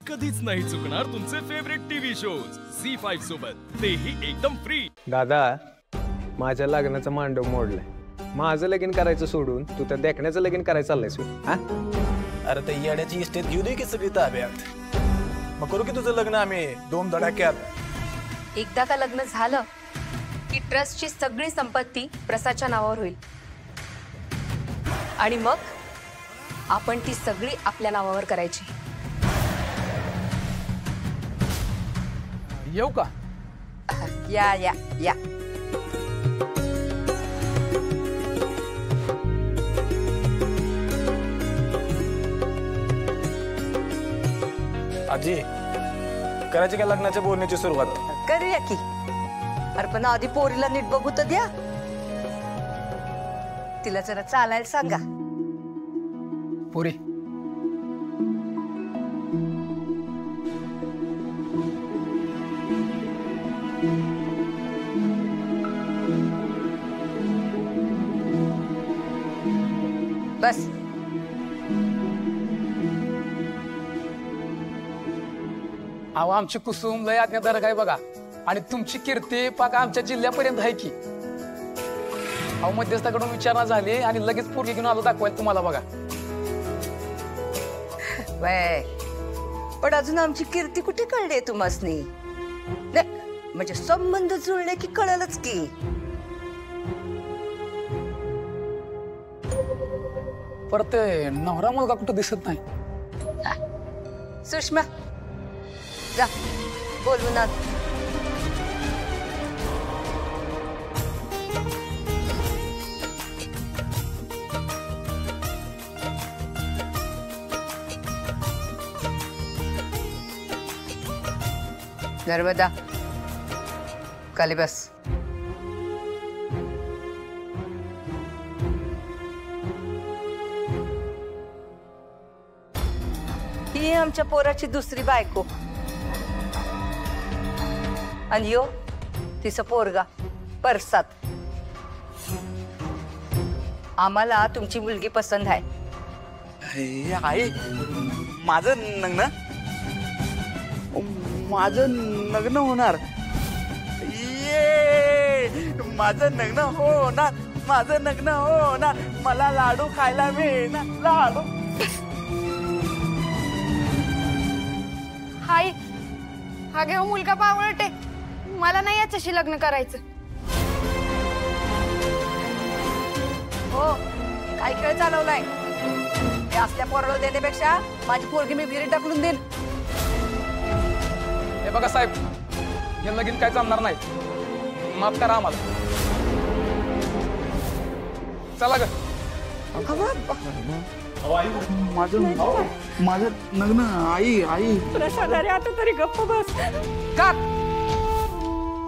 कधीच नाही चुकणार तुमचे फेवरेट टीव्ही शोज झी5 सोबत, तेही एकदम फ्री। दादा, माझ्या लग्नाचं मांडव मोडलंय। माझं लगीन करायचं सोडून तू तर देखण्याचं लगीन करायचं चाललंयस हा? अरे ते येड्याची इस्टेट घेऊ दे की सगळी ताब्यात, मग करू की तुझं लग्न आम्ही दोन धडाक्यात। एकदा का लग्न झालं की ट्रस्टची सगळी संपत्ती प्रसादच्या नावावर होईल आणि मग आपण ती सगळी आपल्या नावावर करायची। येऊ का? या या या। आजी, करायची का लग्नाच्या बोलण्याची सुरुवात? करूया की। अरे पण आधी पोरीला नीट बघू तर द्या, तिला जरा चालायला सांगा। पुरी बस अहो, आमची कुसुम लय आज्ञाधारक आहे बघा, आणि तुमची कीर्ती पाक आमच्या जिल्ह्यापर्यंत आहे की। अहो, मध्यस्थाकडून विचारणा झाली आणि लगेच पोरगी घेऊन आलो दाखवायला तुम्हाला बघा। वय पण अजून आमची कीर्ती कुठे कळली तुम्हासनी? म्हणजे संबंध जुळले की कळलंच की। परत ते नवरा मुलगा कुठं दिसत नाही। सुषमा, जा बोलवून आण। नर्मदा, खाली बस। ही आमच्या पोराची दुसरी बायको आणि यो तिचा पोरगा परसाद। आम्हाला तुमची मुलगी पसंत आहे। आई, माझं लग्न होणार। ये माझं लग्न होणार, माझं लग्न होणार। मला लाडू खायला मिळणार, लाडू। हाय, हा घेऊ मुलगा पावळटे, मला नाही याच्याशी लग्न करायचं। हो, काय खेळ चालवलाय? हे असल्या पोराला देण्यापेक्षा माझी पोरगी मी विहिरीत टाकून देईन। हे बघा साहेब, हे लगीन काय जमणार नाही, माफ करा आम्हाला। चला ग। माझं लग्न। आई प्रसाद, अरे आता तरी गप्प बस। का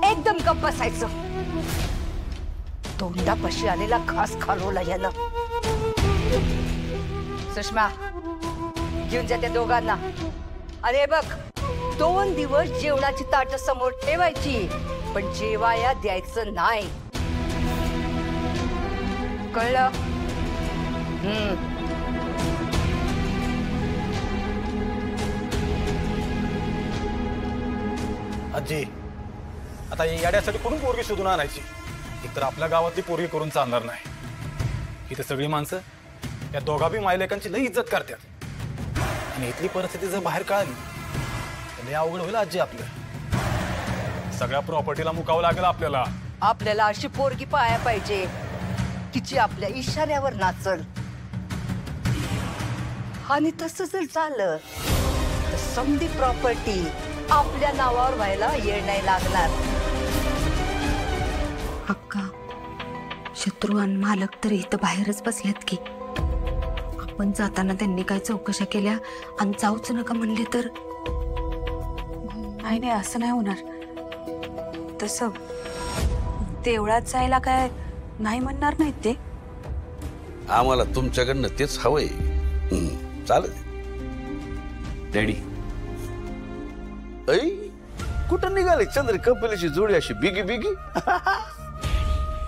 एकदम गप्प बसायचं? तोंडापाशी आलेला घास खालवला यानं। सुषमा, घेऊन जा त्या दोघांना। अरे बघ, 2 दिवस जेवणाची ताट समोर ठेवायची, पण जेवाया द्यायचं नाही, कळलं? आजी, आता याड्यासाठी कोण पोरगी शोधून आणायची? एकतर आपल्या गावातली पोरगी करून चालणार नाही। इथे सगळी माणसं या दोघा बी मायलेकांची लई इज्जत करतात, आणि इथली परिस्थिती जर बाहेर कळाली तर लई अवघड होईल आजी। आपल्या सगळ्या प्रॉपर्टीला मुकावं लागेल आपल्याला। आपल्याला अशी पोरगी पाया पाहिजे की जी आपल्या इशाऱ्यावर नाचल, आणि तसं जर झालं तर समधी प्रॉपर्टी आपल्या नावावर व्हायला येळ नाही लागणार। अक्का, शत्रू आणि मालक तर इथं बाहेरच बसल्यात की। आपण जाताना त्यांनी काय चौकशा केल्या आणि जाऊच नका म्हणले तर? नाही, असं नाही होणार। तसं देवळात जायला काय नाही म्हणणार नाहीत ते। आम्हाला तुमच्याकडनं तेच हवंय। चालेल डॅडी। ऐ, कुठं निघाले चंद्र कपिलीची जोडी अशी बिगी बिगी?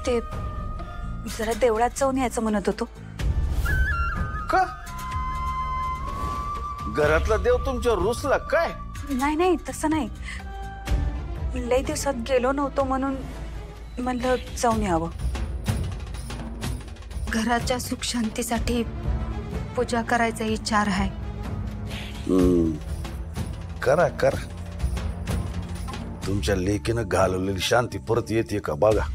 ते जरा देवळात जाऊन यायचं म्हणत होतो। का? घरातला देव तुमच्यावर रुसला काय? नाही नाही तसं नाही, लई दिवसात गेलो नव्हतो म्हणून म्हणलं जाऊन यावं. घराच्या सुख शांतीसाठी पूजा करायचा विचार आहे. करा करा. तुमच्या लेकीनं घालवलेली शांती परत येते का बघा.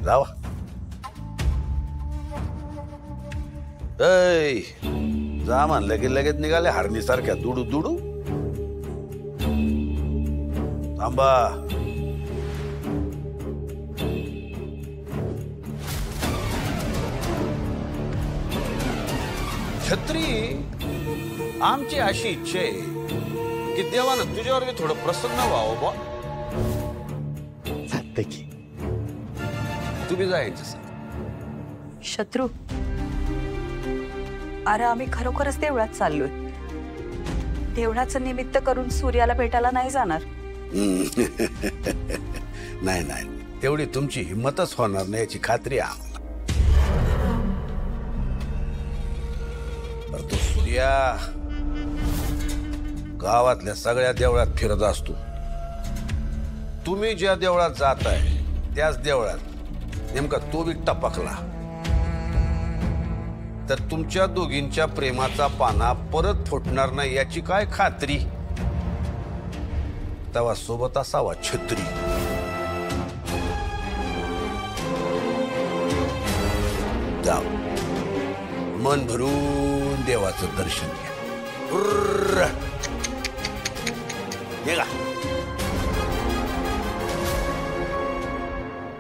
जावा. ऐ जा म्हणलं की लगेच निघाले हरणीसारख्या दुडू दुडू. थांबा. छत्री आमची अशी इच्छा आहे की देवानं तुझ्यावर मी थोडं प्रसन्न व्हावं बा. चालतंय की तुम्ही जायचं. शत्रू, अरे आम्ही खरोखरच देवळात चाललोय. देवळाचं निमित्त करून सूर्याला भेटायला नाही जाणार. नाही नाही, तेवढी तुमची हिंमतच होणार नाही याची खात्री आहे. तो सूर्या गावातल्या सगळ्या देवळात फिरत असतो. तुम्ही ज्या देवळात जाताय त्याच देवळात नेमका तो बी टपकला तर तुमच्या दोघींच्या प्रेमाचा पाना परत फुटणार नाही याची काय खात्री. तेव्हा सोबत असावा छत्री. जाऊ मन भरून देवाचं दर्शन घ्या.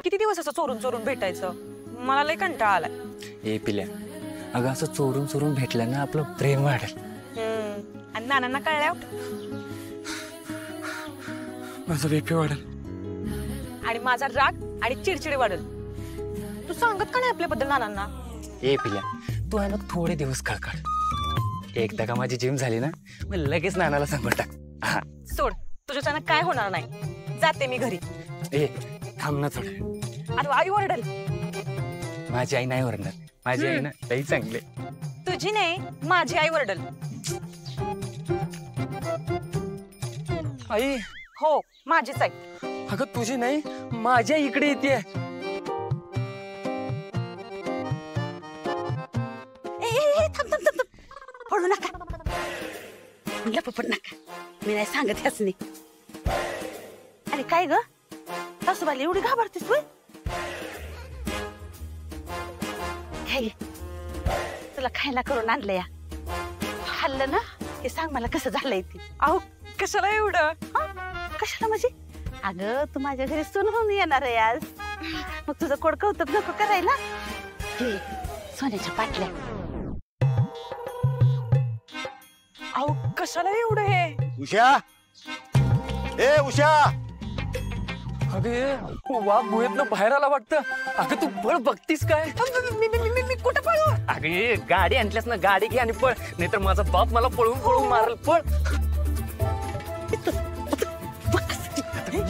किती दिवस असं चोरून चोरून भेटायचं, मला लय कंटाळा आलाय. ए पिल्या, अगं असं चोरून चोरून भेटलं ना आपलं प्रेम वाढेल. आणि नानांना कळल्यावर माझं बीपी वाढेल आणि माझा राग आणि चिडचिडी वाढेल. तू सांगत का नाही आपल्याबद्दल नानांना? ए पिल्या, तू आहे ना थोडे दिवस काढ. एकदा का माझी जिम झाली ना मग लगेच नानाला सांगून टाक. सोड, तुझ्याच्यानं काय होणार नाही. जाते मी घरी. ए थांब ना थोडं. अरे आई ओरडल. माझी आई नाही ओरडणार. माझी आई ना लई चांगले. तुझी नाही, माझी आई ओरडल. आई? हो, माझीच आई. अगं तुझी नाही, माझ्या इकडे येते. थांब थांब थांब, पडू नका, लपड नका, मी नाही सांगत ह्याच नाही. अरे काय ग सासूबाईला एवढी घाबरतेस होय? काय तुला खायला करून आणलं या, खाल्लं ना हे सांग मला कसं झालंय ते. अहो कशाला एवढं? कशाला म्हणजे? अगं तू माझ्या घरी सून होऊन येणार आहे आज, मग तुझं कोड कौतुक नको करायला. हे सोन्याच्या पाटल्या. अहो कशाला एवढं हे? उषा, ए उषा. अगे वाघ गुहेतनं बाहेर आला वाटतं. अगं तू पळ बघतीस काय? मी कुठं पळू? अगे गाडी आणल्यास ना, गाडी घे आणि पळ, नाहीतर माझा बाप मला पळून पळून मारल. पळ.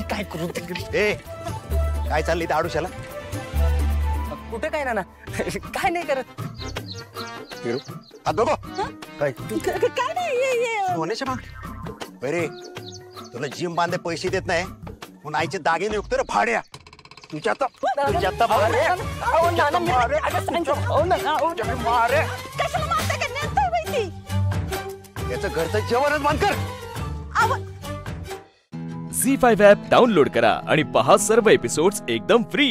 काय करू? ए काय चाललंय त्या आडुशाला? कुठे काय ना काय नाही करत. काय काय नाही सोन्याच्या माग बरे, तुला जिम बांधे पैसे देत नाही म्हणून आईचे दागिने युक्त रे भाड्या. तुझ्या याचं घरचं जेवणच बंद कर. झी5 ॲप डाउनलोड करा आणि पहा सर्व एपिसोड्स एकदम फ्री.